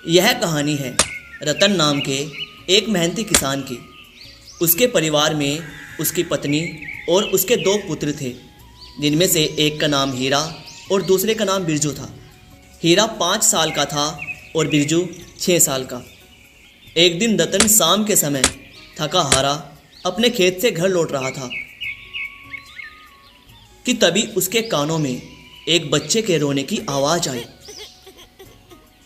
यह कहानी है रतन नाम के एक मेहनती किसान की। उसके परिवार में उसकी पत्नी और उसके दो पुत्र थे, जिनमें से एक का नाम हीरा और दूसरे का नाम बिरजू था। हीरा 5 साल का था और बिरजू 6 साल का। एक दिन रतन शाम के समय थका हारा अपने खेत से घर लौट रहा था कि तभी उसके कानों में एक बच्चे के रोने की आवाज़ आई।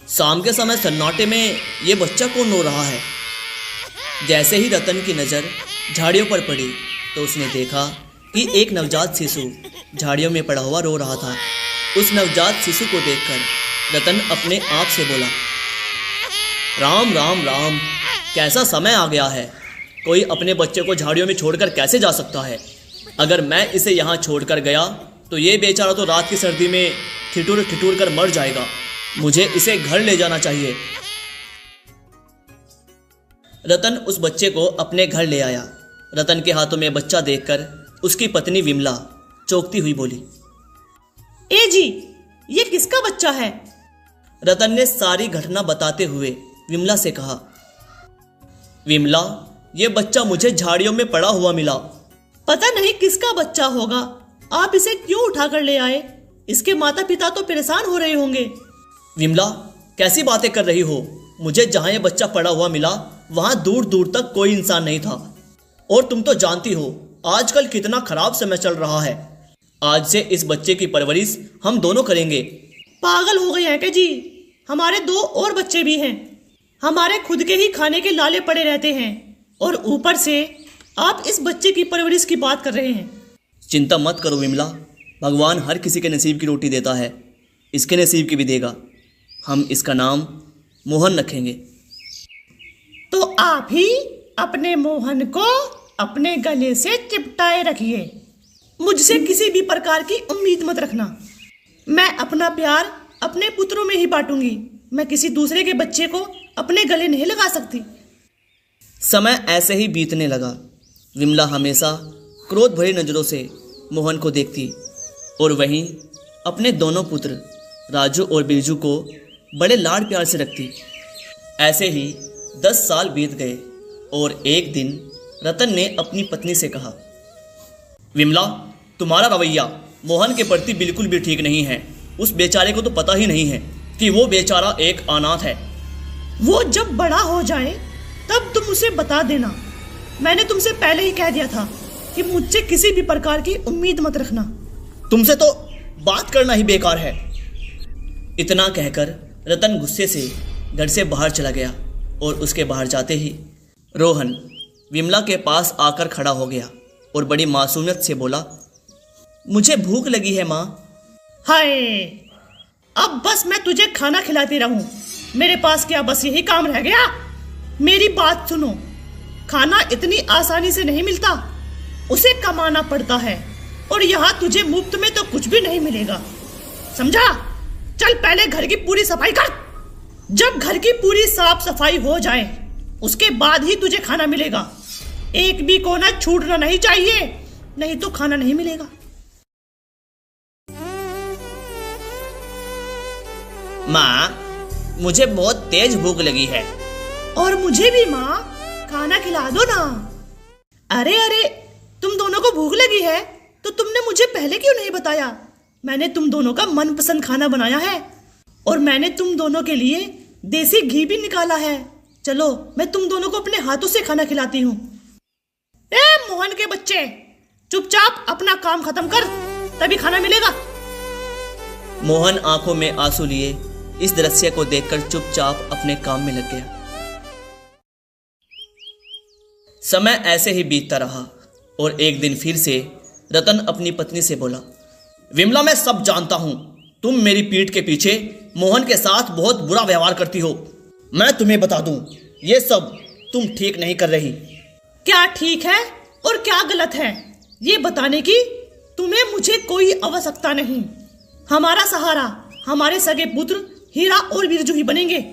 शाम के समय सन्नाटे में ये बच्चा कौन रो रहा है? जैसे ही रतन की नज़र झाड़ियों पर पड़ी तो उसने देखा कि एक नवजात शिशु झाड़ियों में पड़ा हुआ रो रहा था। उस नवजात शिशु को देखकर रतन अपने आप से बोला, राम राम राम, कैसा समय आ गया है। कोई अपने बच्चे को झाड़ियों में छोड़कर कैसे जा सकता है? अगर मैं इसे यहाँ छोड़कर गया तो ये बेचारा तो रात की सर्दी में ठिठुर ठिठुर कर मर जाएगा। मुझे इसे घर ले जाना चाहिए। रतन उस बच्चे को अपने घर ले आया। रतन के हाथों में बच्चा देखकर उसकी पत्नी विमला चौंकती हुई बोली, ए जी, ये किसका बच्चा है? रतन ने सारी घटना बताते हुए विमला से कहा, विमला, ये बच्चा मुझे झाड़ियों में पड़ा हुआ मिला। पता नहीं किसका बच्चा होगा। आप इसे क्यों उठाकर ले आए? इसके माता पिता तो परेशान हो रहे होंगे। विमला, कैसी बातें कर रही हो? मुझे जहां ये बच्चा पड़ा हुआ मिला वहां दूर दूर तक कोई इंसान नहीं था। और तुम तो जानती हो आजकल कितना खराब समय चल रहा है। आज से इस बच्चे की परवरिश हम दोनों करेंगे। पागल हो गए हैं क्या जी? हमारे 2 और बच्चे भी हैं। हमारे खुद के ही खाने के लाले पड़े रहते हैं और ऊपर से आप इस बच्चे की परवरिश की बात कर रहे हैं। चिंता मत करो विमला, भगवान हर किसी के नसीब की रोटी देता है, इसके नसीब की भी देगा। हम इसका नाम मोहन रखेंगे। तो आप ही अपने मोहन को अपने गले से चिपटाए रखिए। मुझसे किसी भी प्रकार की उम्मीद मत रखना। मैं अपना प्यार अपने पुत्रों में ही बांटूंगी। मैं किसी दूसरे के बच्चे को अपने गले नहीं लगा सकती। समय ऐसे ही बीतने लगा। विमला हमेशा क्रोध भरी नज़रों से मोहन को देखती और वहीं अपने दोनों पुत्र राजू और बिरजू को बड़े लाड प्यार से रखती। ऐसे ही 10 साल बीत गए और एक दिन रतन ने अपनी पत्नी से कहा, विमला, तुम्हारा रवैया मोहन के प्रति बिल्कुल भी ठीक नहीं है। उस बेचारे को तो पता ही नहीं है कि वो बेचारा एक अनाथ है। वो जब बड़ा हो जाए तब तुम उसे बता देना। मैंने तुमसे पहले ही कह दिया था कि मुझसे किसी भी प्रकार की उम्मीद मत रखना। तुमसे तो बात करना ही बेकार है। इतना कहकर रतन गुस्से से घर से बाहर चला गया और उसके बाहर जाते ही रोहन विमला के पास आकर खड़ा हो गया और बड़ी मासूमियत से बोला, मुझे भूख लगी है माँ। हाय, अब बस मैं तुझे खाना खिलाती रहूं। मेरे पास क्या बस यही काम रह गया? मेरी बात सुनो, खाना इतनी आसानी से नहीं मिलता, उसे कमाना पड़ता है। और यहाँ तुझे मुफ्त में तो कुछ भी नहीं मिलेगा, समझा? चल पहले घर की पूरी सफाई कर। जब घर की पूरी साफ सफाई हो जाए उसके बाद ही तुझे खाना मिलेगा। एक भी कोना छूटना नहीं चाहिए, नहीं तो खाना नहीं मिलेगा। माँ, मुझे बहुत तेज भूख लगी है। और मुझे भी माँ, खाना खिला दो ना। अरे अरे, तुम दोनों को भूख लगी है तो तुमने मुझे पहले क्यों नहीं बताया? मैंने तुम दोनों का मनपसंद खाना बनाया है और मैंने तुम दोनों के लिए देसी घी भी निकाला है। चलो, मैं तुम दोनों को अपने हाथों से खाना खिलाती हूँ। ए मोहन के बच्चे, चुपचाप अपना काम खत्म कर, तभी खाना मिलेगा। मोहन आंखों में आंसू लिए इस दृश्य को देखकर चुपचाप अपने काम में लग गया। समय ऐसे ही बीतता रहा और एक दिन फिर से रतन अपनी पत्नी से बोला, विमला, मैं सब जानता हूं, तुम मेरी पीठ के पीछे मोहन के साथ बहुत बुरा व्यवहार करती हो। मैं तुम्हें बता दूं, ये सब तुम ठीक नहीं कर रही। क्या ठीक है और क्या गलत है, ये बताने की तुम्हें मुझे कोई आवश्यकता नहीं। हमारा सहारा हमारे सगे पुत्र हीरा और बिरजू ही बनेंगे।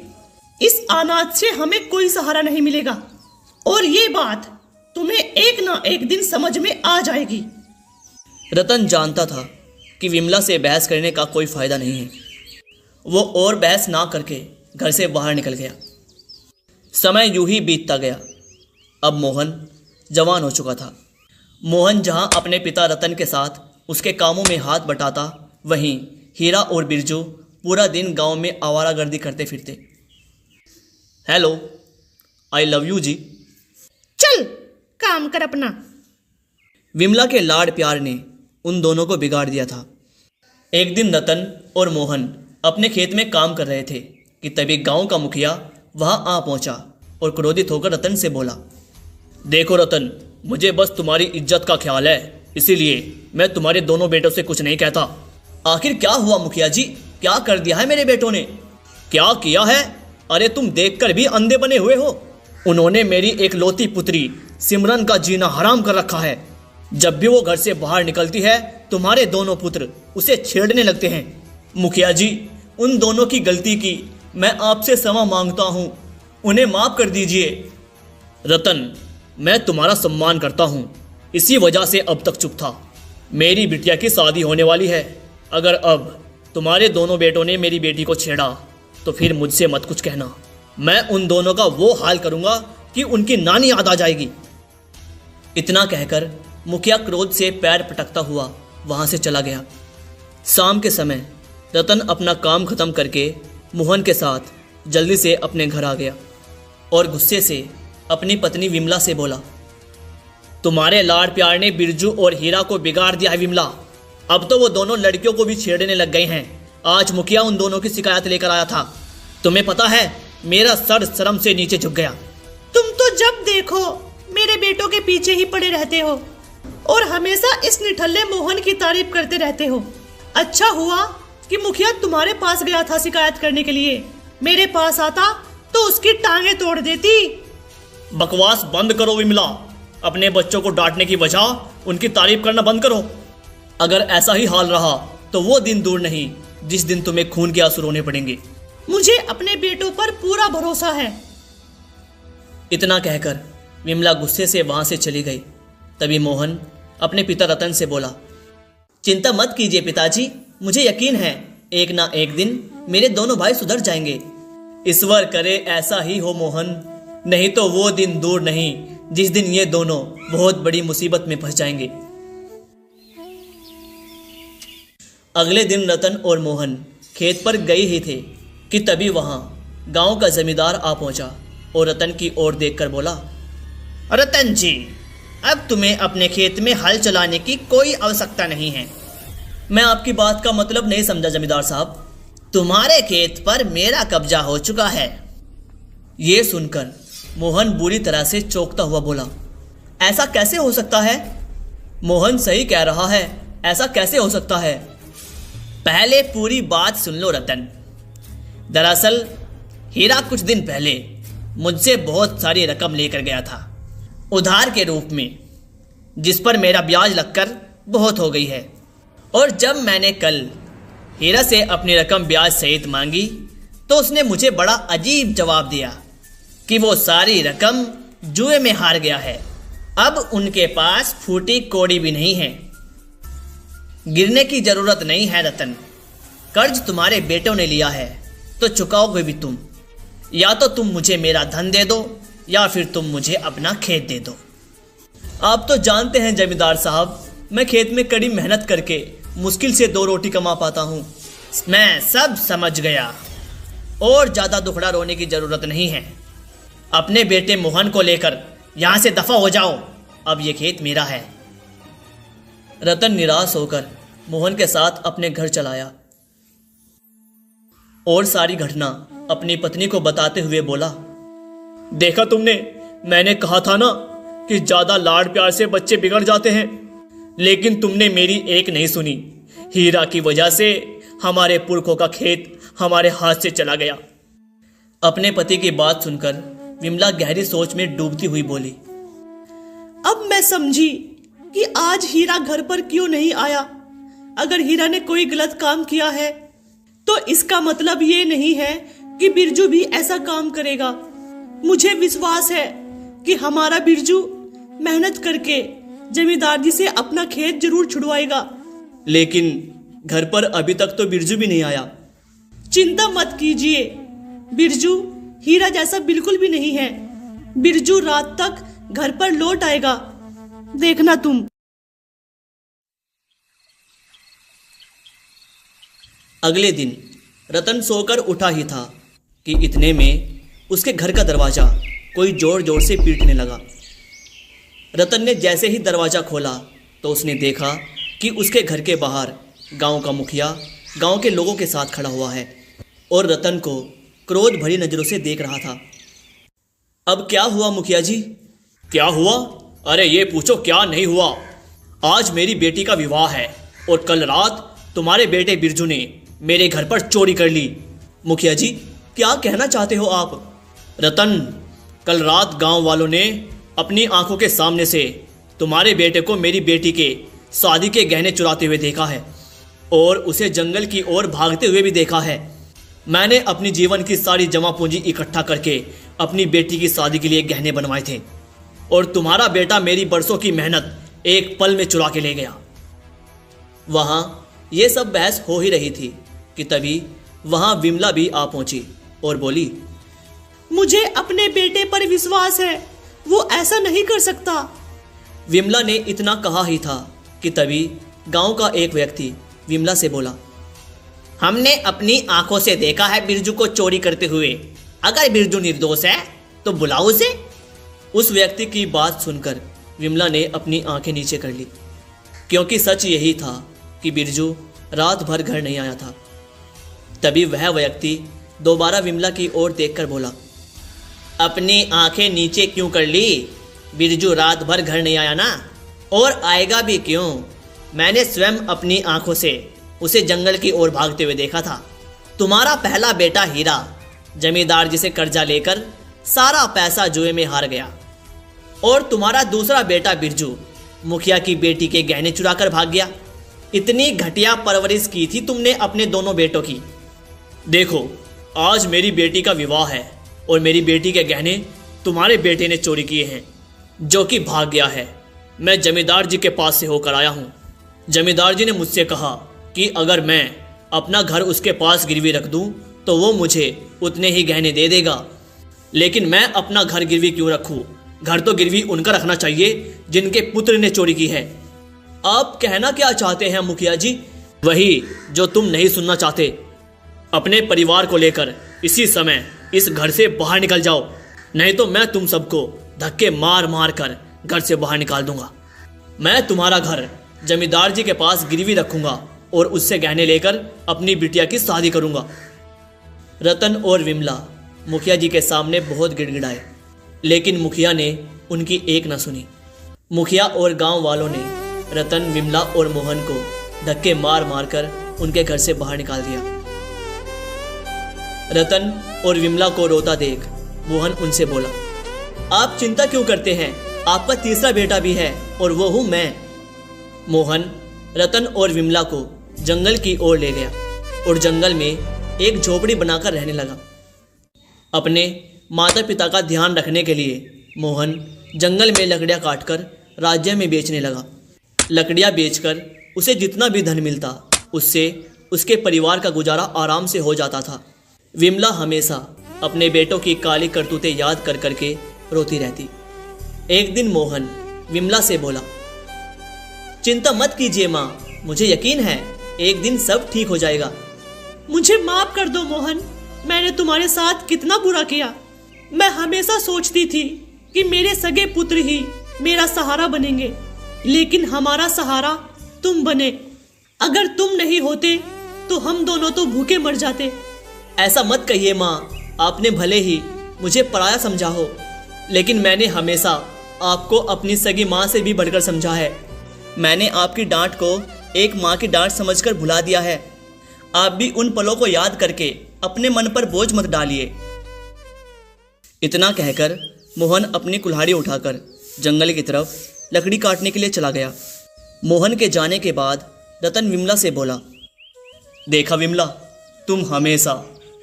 इस अनाथ से हमें कोई सहारा नहीं मिलेगा और ये बात तुम्हें एक ना एक दिन समझ में आ जाएगी। रतन जानता था कि विमला से बहस करने का कोई फायदा नहीं है। वो और बहस ना करके घर से बाहर निकल गया। समय यूं ही बीतता गया। अब मोहन जवान हो चुका था। मोहन जहां अपने पिता रतन के साथ उसके कामों में हाथ बटाता, वहीं हीरा और बिरजू पूरा दिन गांव में आवारागर्दी करते फिरते। हेलो, आई लव यू जी। चल काम कर अपना। विमला के लाड़ प्यार ने उन दोनों को बिगाड़ दिया था। एक दिन रतन और मोहन अपने खेत में काम कर रहे थे कि तभी गांव का मुखिया वहां आ पहुंचा और क्रोधित होकर रतन से बोला, देखो रतन, मुझे बस तुम्हारी इज्जत का ख्याल है, इसीलिए मैं तुम्हारे दोनों बेटों से कुछ नहीं कहता। आखिर क्या हुआ मुखिया जी? क्या कर दिया है मेरे बेटों ने? क्या किया है? अरे तुम देखकर भी अंधे बने हुए हो। उन्होंने मेरी एक लौती पुत्री सिमरन का जीना हराम कर रखा है। जब भी वो घर से बाहर निकलती है, तुम्हारे दोनों पुत्र उसे छेड़ने लगते हैं। मुखिया जी, उन दोनों की गलती की मैं आपसे क्षमा मांगता हूँ, उन्हें माफ कर दीजिए। रतन, मैं तुम्हारा सम्मान करता हूँ, इसी वजह से अब तक चुप था। मेरी बिटिया की शादी होने वाली है। अगर अब तुम्हारे दोनों बेटों ने मेरी बेटी को छेड़ा तो फिर मुझसे मत कुछ कहना। मैं उन दोनों का वो हाल करूंगा कि उनकी नानी याद आ जाएगी। इतना कहकर मुखिया क्रोध से पैर पटकता हुआ वहां से चला गया। शाम के समय रतन अपना काम खत्म करके मोहन के साथ जल्दी से अपने घर आ गया और गुस्से से अपनी पत्नी विमला से बोला, तुम्हारे लाड़ प्यार ने बिरजू और हीरा को बिगाड़ दिया है विमला। अब तो वो दोनों लड़कियों को भी छेड़ने लग गए हैं। आज मुखिया उन दोनों की शिकायत लेकर आया था। तुम्हें पता है, मेरा सर शर्म से नीचे झुक गया। तुम तो जब देखो मेरे बेटों के पीछे ही पड़े रहते हो और हमेशा इस निठल्ले मोहन की तारीफ करते रहते हो। अच्छा हुआ कि मुखिया तुम्हारे पास गया था शिकायत करने के लिए। मेरे पास आता तो उसकी टांगे तोड़ देती। बकवास बंद करो विमला। अपने बच्चों को डांटने की बजाय उनकी तारीफ करना बंद करो। अगर ऐसा ही हाल रहा तो वो दिन दूर नहीं जिस दिन तुम्हें खून के आंसू रोने पड़ेंगे। मुझे अपने बेटों पर पूरा भरोसा है। इतना कहकर विमला गुस्से से वहां से चली गई। तभी मोहन अपने पिता रतन से बोला, चिंता मत कीजिए पिताजी, मुझे यकीन है एक ना एक दिन मेरे दोनों भाई सुधर जाएंगे। ईश्वर करे ऐसा ही हो मोहन, नहीं तो वो दिन दूर नहीं जिस दिन ये दोनों बहुत बड़ी मुसीबत में फंस जाएंगे। अगले दिन रतन और मोहन खेत पर गए ही थे कि तभी वहां गांव का जमींदार आ पहुंचा और रतन की ओर देखकर बोला, रतन जी, अब तुम्हें अपने खेत में हल चलाने की कोई आवश्यकता नहीं है। मैं आपकी बात का मतलब नहीं समझा जमींदार साहब। तुम्हारे खेत पर मेरा कब्जा हो चुका है। ये सुनकर मोहन बुरी तरह से चौंकता हुआ बोला, ऐसा कैसे हो सकता है? मोहन सही कह रहा है, ऐसा कैसे हो सकता है? पहले पूरी बात सुन लो रतन। दरअसल हीरा कुछ दिन पहले मुझसे बहुत सारी रकम लेकर गया था उधार के रूप में, जिस पर मेरा ब्याज लगकर बहुत हो गई है। और जब मैंने कल हीरा से अपनी रकम ब्याज सहित मांगी तो उसने मुझे बड़ा अजीब जवाब दिया कि वो सारी रकम जुए में हार गया है। अब उनके पास फूटी कौड़ी भी नहीं है। गिरने की जरूरत नहीं है रतन, कर्ज तुम्हारे बेटों ने लिया है तो चुकाओगे भी तुम। या तो तुम मुझे मेरा धन दे दो या फिर तुम मुझे अपना खेत दे दो। आप तो जानते हैं जमींदार साहब, मैं खेत में कड़ी मेहनत करके मुश्किल से 2 रोटी कमा पाता हूँ। मैं सब समझ गया, और ज्यादा दुखड़ा रोने की जरूरत नहीं है। अपने बेटे मोहन को लेकर यहां से दफा हो जाओ, अब ये खेत मेरा है। रतन निराश होकर मोहन के साथ अपने घर चलाया और सारी घटना अपनी पत्नी को बताते हुए बोला, देखा तुमने, मैंने कहा था ना कि ज्यादा लाड़ प्यार से बच्चे बिगड़ जाते हैं, लेकिन तुमने मेरी एक नहीं सुनी। हीरा की वजह से हमारे पुरखों का खेत हमारे हाथ से चला गया। अपने पति की बात सुनकर विमला गहरी सोच में डूबती हुई बोली, अब मैं समझी कि आज हीरा घर पर क्यों नहीं आया। अगर हीरा ने कोई गलत काम किया है तो इसका मतलब ये नहीं है कि बिरजू भी ऐसा काम करेगा। मुझे विश्वास है कि हमारा बिरजू मेहनत करके जमींदार जी से अपना खेत जरूर छुड़वाएगा। लेकिन घर पर अभी तक तो बिरजू भी नहीं आया। चिंता मत कीजिए, बिरजू हीरा जैसा बिल्कुल भी नहीं है। बिरजू रात तक घर पर लौट आएगा, देखना तुम। अगले दिन रतन सोकर उठा ही था कि इतने में उसके घर का दरवाज़ा कोई जोर जोर से पीटने लगा। रतन ने जैसे ही दरवाज़ा खोला तो उसने देखा कि उसके घर के बाहर गांव का मुखिया गांव के लोगों के साथ खड़ा हुआ है और रतन को क्रोध भरी नज़रों से देख रहा था। अब क्या हुआ मुखिया जी? क्या हुआ? अरे ये पूछो क्या नहीं हुआ। आज मेरी बेटी का विवाह है और कल रात तुम्हारे बेटे बिरजू ने मेरे घर पर चोरी कर ली। मुखिया जी क्या कहना चाहते हो आप? रतन, कल रात गांव वालों ने अपनी आंखों के सामने से तुम्हारे बेटे को मेरी बेटी के शादी के गहने चुराते हुए देखा है और उसे जंगल की ओर भागते हुए भी देखा है। मैंने अपनी जीवन की सारी जमा पूंजी इकट्ठा करके अपनी बेटी की शादी के लिए गहने बनवाए थे और तुम्हारा बेटा मेरी बरसों की मेहनत एक पल में चुरा के ले गया। वहाँ ये सब बहस हो ही रही थी कि तभी वहाँ विमला भी आ पहुंची और बोली, मुझे अपने बेटे पर विश्वास है, वो ऐसा नहीं कर सकता। विमला ने इतना कहा ही था कि तभी गांव का एक व्यक्ति विमला से बोला, हमने अपनी आंखों से देखा है बिरजू को चोरी करते हुए। अगर बिरजू निर्दोष है तो बुलाओ उसे। उस व्यक्ति की बात सुनकर विमला ने अपनी आंखें नीचे कर ली, क्योंकि सच यही था कि बिरजू रात भर घर नहीं आया था। तभी वह व्यक्ति दोबारा विमला की ओर देखकर बोला, अपनी आंखें नीचे क्यों कर ली? बिरजू रात भर घर नहीं आया ना, और आएगा भी क्यों? मैंने स्वयं अपनी आंखों से उसे जंगल की ओर भागते हुए देखा था। तुम्हारा पहला बेटा हीरा जमींदार जी से कर्जा लेकर सारा पैसा जुए में हार गया और तुम्हारा दूसरा बेटा बिरजू मुखिया की बेटी के गहने चुरा कर भाग गया। इतनी घटिया परवरिश की थी तुमने अपने दोनों बेटों की। देखो, आज मेरी बेटी का विवाह है और मेरी बेटी के गहने तुम्हारे बेटे ने चोरी किए हैं, जो कि भाग गया है। मैं जमींदार जी के पास से होकर आया हूँ। जमींदार जी ने मुझसे कहा कि अगर मैं अपना घर उसके पास गिरवी रख दूं तो वो मुझे उतने ही गहने दे देगा। लेकिन मैं अपना घर गिरवी क्यों रखूं? घर तो गिरवी उनका रखना चाहिए जिनके पुत्र ने चोरी की है। आप कहना क्या चाहते हैं मुखिया जी? वही जो तुम नहीं सुनना चाहते। अपने परिवार को लेकर इसी समय इस घर से बाहर निकल जाओ, नहीं तो मैं तुम सबको धक्के मार मार कर घर से बाहर निकाल दूंगा। मैं तुम्हारा घर जमींदार जी के पास गिरवी रखूंगा और उससे गहने लेकर अपनी बिटिया की शादी करूंगा। रतन और विमला मुखिया जी के सामने बहुत गिड़गिड़ाए, लेकिन मुखिया ने उनकी एक न सुनी। मुखिया और गांव वालों ने रतन, विमला और मोहन को धक्के मार मार कर उनके घर से बाहर निकाल दिया। रतन और विमला को रोता देख मोहन उनसे बोला, आप चिंता क्यों करते हैं? आपका तीसरा बेटा भी है और वो हूं मैं। मोहन रतन और विमला को जंगल की ओर ले गया और जंगल में एक झोपड़ी बनाकर रहने लगा। अपने माता पिता का ध्यान रखने के लिए मोहन जंगल में लकड़ियाँ काटकर राज्य में बेचने लगा। लकड़ियाँ बेचकर उसे जितना भी धन मिलता उससे उसके परिवार का गुजारा आराम से हो जाता था। विमला हमेशा अपने बेटों की काली करतूतें याद कर करके रोती रहती। एक दिन मोहन विमला से बोला, चिंता मत कीजिए माँ, मुझे यकीन है एक दिन सब ठीक हो जाएगा। मुझे माफ कर दो मोहन, मैंने तुम्हारे साथ कितना बुरा किया। मैं हमेशा सोचती थी कि मेरे सगे पुत्र ही मेरा सहारा बनेंगे, लेकिन हमारा सहारा तुम बने। अगर तुम नहीं होते तो हम दोनों तो भूखे मर जाते। ऐसा मत कहिए माँ, आपने भले ही मुझे पराया समझा हो, लेकिन मैंने हमेशा आपको अपनी सगी माँ से भी बढ़कर समझा है। मैंने आपकी डांट को एक माँ की डांट समझकर भुला दिया है। आप भी उन पलों को याद करके अपने मन पर बोझ मत डालिए। इतना कहकर मोहन अपनी कुल्हाड़ी उठाकर जंगल की तरफ लकड़ी काटने के लिए चला गया। मोहन के जाने के बाद रतन विमला से बोला, देखा विमला, तुम हमेशा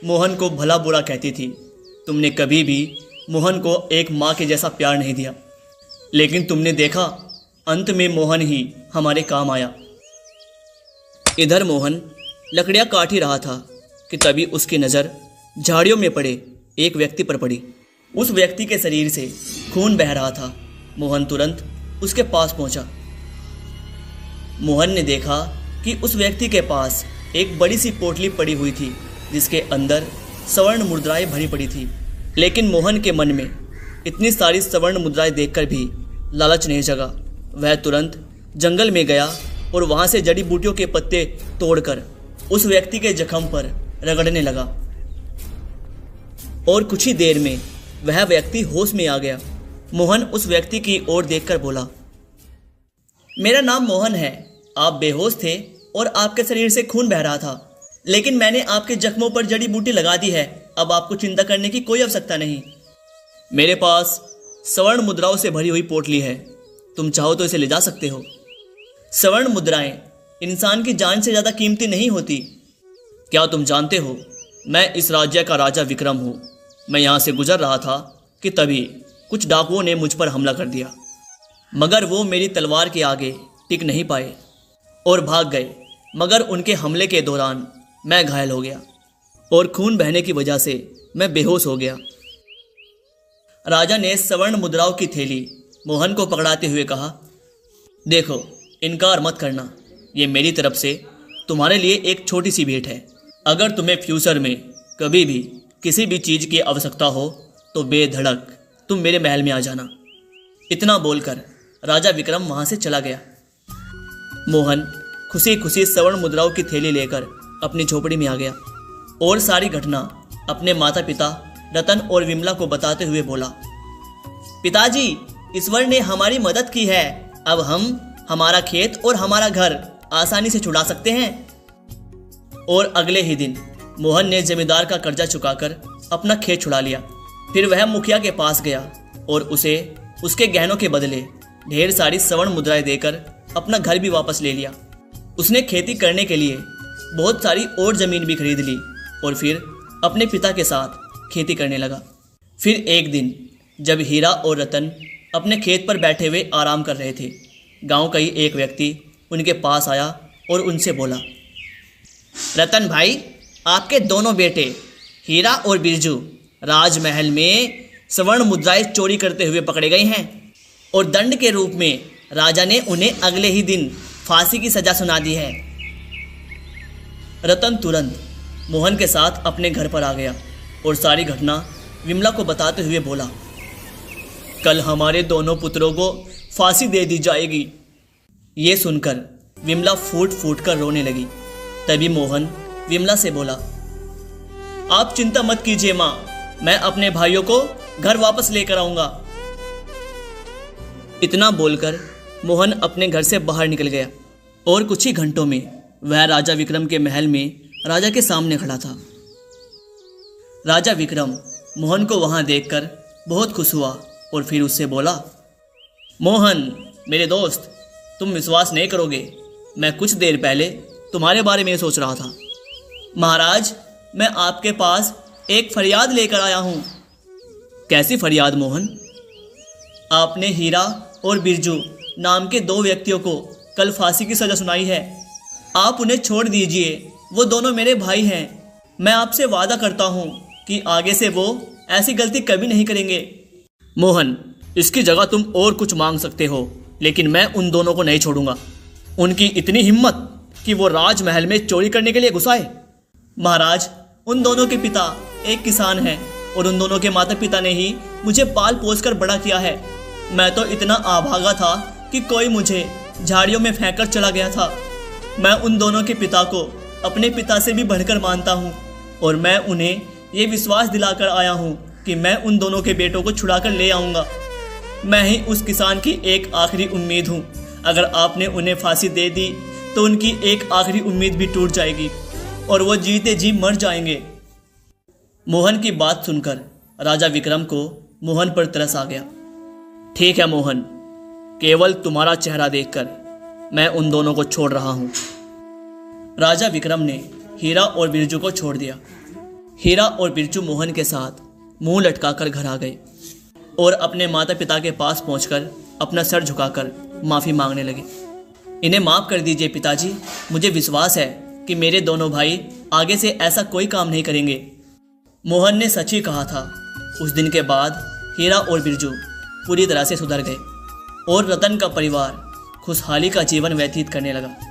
मोहन को भला बुरा कहती थी। तुमने कभी भी मोहन को एक माँ के जैसा प्यार नहीं दिया, लेकिन तुमने देखा अंत में मोहन ही हमारे काम आया। इधर मोहन लकड़ियाँ काट ही रहा था कि तभी उसकी नज़र झाड़ियों में पड़े एक व्यक्ति पर पड़ी। उस व्यक्ति के शरीर से खून बह रहा था। मोहन तुरंत उसके पास पहुंचा। मोहन ने देखा कि उस व्यक्ति के पास एक बड़ी सी पोटली पड़ी हुई थी जिसके अंदर स्वर्ण मुद्राएं भरी पड़ी थी। लेकिन मोहन के मन में इतनी सारी स्वर्ण मुद्राएं देखकर भी लालच नहीं जगा। वह तुरंत जंगल में गया और वहां से जड़ी बूटियों के पत्ते तोड़कर उस व्यक्ति के जख्म पर रगड़ने लगा और कुछ ही देर में वह व्यक्ति होश में आ गया। मोहन उस व्यक्ति की ओर देखकर बोला, मेरा नाम मोहन है। आप बेहोश थे और आपके शरीर से खून बह रहा था, लेकिन मैंने आपके जख्मों पर जड़ी बूटी लगा दी है। अब आपको चिंता करने की कोई आवश्यकता नहीं। मेरे पास स्वर्ण मुद्राओं से भरी हुई पोटली है, तुम चाहो तो इसे ले जा सकते हो। स्वर्ण मुद्राएं इंसान की जान से ज्यादा कीमती नहीं होती। क्या तुम जानते हो, मैं इस राज्य का राजा विक्रम हूं। मैं यहां से गुजर रहा था कि तभी कुछ डाकुओं ने मुझ पर हमला कर दिया, मगर वो मेरी तलवार के आगे टिक नहीं पाए और भाग गए। मगर उनके हमले के दौरान मैं घायल हो गया और खून बहने की वजह से मैं बेहोश हो गया। राजा ने स्वर्ण मुद्राओं की थैली मोहन को पकड़ाते हुए कहा, देखो, इनकार मत करना। ये मेरी तरफ से तुम्हारे लिए एक छोटी सी भेंट है। अगर तुम्हें फ्यूचर में कभी भी किसी भी चीज़ की आवश्यकता हो तो बेधड़क तुम मेरे महल में आ जाना। इतना बोलकर राजा विक्रम वहां से चला गया। मोहन खुशी खुशी स्वर्ण मुद्राओं की थैली लेकर अपनी झोपड़ी में आ गया और सारी घटना अपने माता पिता रतन और विमला को बताते हुए बोला, पिताजी, ईश्वर ने हमारी मदद की है। अब हम हमारा खेत और हमारा घर आसानी से छुड़ा सकते हैं। और अगले ही दिन मोहन ने जमींदार का कर्जा चुकाकर अपना खेत छुड़ा लिया। फिर वह मुखिया के पास गया और उसे उसके गहनों के बदले ढेर सारी स्वर्ण मुद्राएं देकर अपना घर भी वापस ले लिया। उसने खेती करने के लिए बहुत सारी और जमीन भी खरीद ली और फिर अपने पिता के साथ खेती करने लगा। फिर एक दिन जब हीरा और रतन अपने खेत पर बैठे हुए आराम कर रहे थे, गांव का ही एक व्यक्ति उनके पास आया और उनसे बोला, रतन भाई, आपके दोनों बेटे हीरा और बिरजू राजमहल में स्वर्ण मुद्राएं चोरी करते हुए पकड़े गए हैं और दंड के रूप में राजा ने उन्हें अगले ही दिन फांसी की सजा सुना दी है। रतन तुरंत मोहन के साथ अपने घर पर आ गया और सारी घटना विमला को बताते हुए बोला, कल हमारे दोनों पुत्रों को फांसी दे दी जाएगी। ये सुनकर विमला फूट फूट कर रोने लगी। तभी मोहन विमला से बोला, आप चिंता मत कीजिए माँ, मैं अपने भाइयों को घर वापस लेकर आऊंगा। इतना बोलकर मोहन अपने घर से बाहर निकल गया और कुछ ही घंटों में वह राजा विक्रम के महल में राजा के सामने खड़ा था। राजा विक्रम मोहन को वहां देखकर बहुत खुश हुआ और फिर उससे बोला, मोहन मेरे दोस्त, तुम विश्वास नहीं करोगे, मैं कुछ देर पहले तुम्हारे बारे में सोच रहा था। महाराज, मैं आपके पास एक फरियाद लेकर आया हूं। कैसी फरियाद मोहन? आपने हीरा और बिरजू नाम के दो व्यक्तियों को कल फांसी की सजा सुनाई है। आप उन्हें छोड़ दीजिए, वो दोनों मेरे भाई हैं। मैं आपसे वादा करता हूं कि आगे से वो ऐसी गलती कभी नहीं करेंगे। मोहन, इसकी जगह तुम और कुछ मांग सकते हो, लेकिन मैं उन दोनों को नहीं छोड़ूंगा। उनकी इतनी हिम्मत कि वो राजमहल में चोरी करने के लिए घुस आए। महाराज, उन दोनों के पिता एक किसान हैं और उन दोनों के माता पिता ने ही मुझे पाल पोस कर बड़ा किया है। मैं तो इतना आभागा था कि कोई मुझे झाड़ियों में फेंक कर चला गया था। मैं उन दोनों के पिता को अपने पिता से भी बढ़कर मानता हूँ और मैं उन्हें ये विश्वास दिलाकर आया हूँ कि मैं उन दोनों के बेटों को छुड़ा कर ले आऊँगा। मैं ही उस किसान की एक आखिरी उम्मीद हूँ। अगर आपने उन्हें फांसी दे दी तो उनकी एक आखिरी उम्मीद भी टूट जाएगी और वो जीते जी मर जाएंगे। मोहन की बात सुनकर राजा विक्रम को मोहन पर तरस आ गया। ठीक है मोहन, केवल तुम्हारा चेहरा देखकर मैं उन दोनों को छोड़ रहा हूँ। राजा विक्रम ने हीरा और बिरजू को छोड़ दिया। हीरा और बिरजू मोहन के साथ मुंह लटकाकर घर आ गए और अपने माता पिता के पास पहुंचकर अपना सर झुकाकर माफ़ी मांगने लगे। इन्हें माफ़ कर दीजिए पिताजी, मुझे विश्वास है कि मेरे दोनों भाई आगे से ऐसा कोई काम नहीं करेंगे। मोहन ने सच ही कहा था। उस दिन के बाद हीरा और बिरजू पूरी तरह से सुधर गए और रतन का परिवार खुशहाली का जीवन व्यतीत करने लगा।